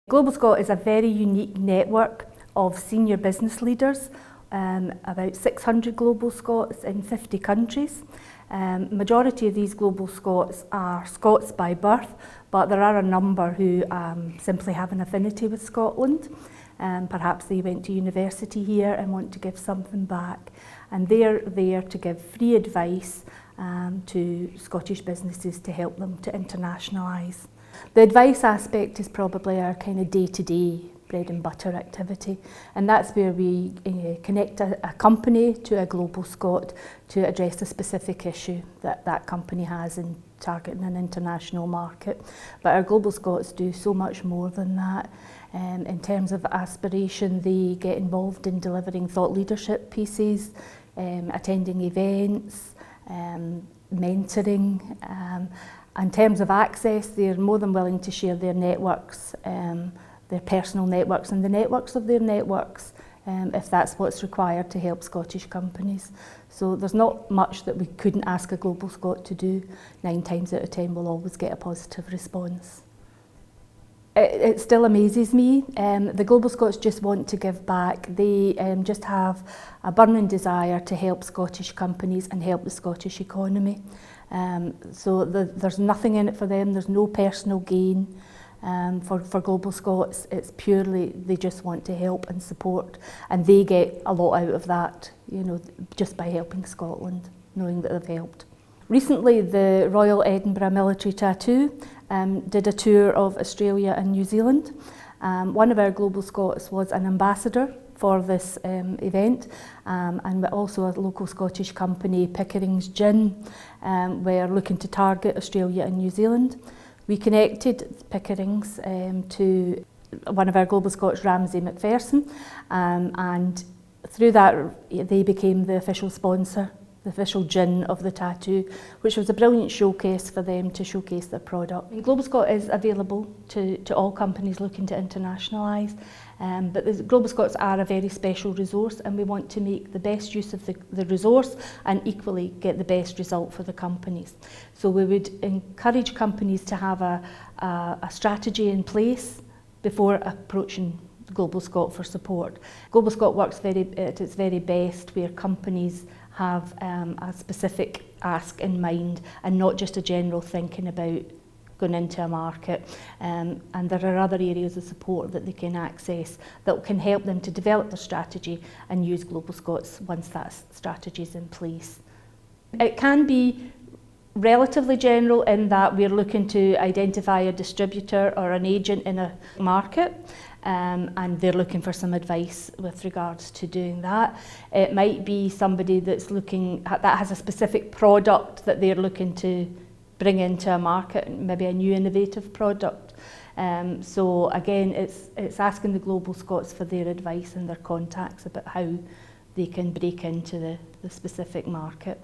Global Scot is a very unique network of senior business leaders, about 600 Global Scots in 50 countries. Majority of these Global Scots are Scots by birth, but there are a number who simply have an affinity with Scotland. Perhaps they went to university here and want to give something back. And they're there to give free advice to Scottish businesses to help them to internationalise. The advice aspect is probably our kind of day-to-day bread and butter activity, and that's where we connect a company to a Global Scot to address a specific issue that that company has in targeting an international market. But our Global Scots do so much more than that. In terms of aspiration, they get involved in delivering thought leadership pieces, attending events, mentoring. In terms of access, they're more than willing to share their networks, their personal networks and the networks of their networks, if that's what's required to help Scottish companies. So there's not much that we couldn't ask a Global Scot to do. 9 times out of 10 we'll always get a positive response. It still amazes me. The Global Scots just want to give back. They just have a burning desire to help Scottish companies and help the Scottish economy. So there's nothing in it for them, there's no personal gain for Global Scots. It's purely they just want to help and support, and they get a lot out of that, you know, just by helping Scotland, knowing that they've helped. Recently, the Royal Edinburgh Military Tattoo did a tour of Australia and New Zealand. One of our Global Scots was an ambassador for this event, and also a local Scottish company, Pickerings Gin, were looking to target Australia and New Zealand. We connected Pickerings to one of our Global Scots, Ramsay McPherson, and through that they became the official sponsor, the official gin of the tattoo, which was a brilliant showcase for them to showcase their product. Global Scot is available to all companies looking to internationalise, but the Global Scots are a very special resource, and we want to make the best use of the resource and equally get the best result for the companies. So we would encourage companies to have a strategy in place before approaching Global Scot for support. Global Scot works at its very best where companies have a specific ask in mind and not just a general thinking about going into a market. And there are other areas of support that they can access that can help them to develop their strategy and use Global Scots once that strategy is in place. It can be relatively general in that we're looking to identify a distributor or an agent in a market, and they're looking for some advice with regards to doing that. It might be somebody that's that has a specific product that they're looking to bring into a market, maybe a new innovative product. So again, it's asking the Global Scots for their advice and their contacts about how they can break into the specific market.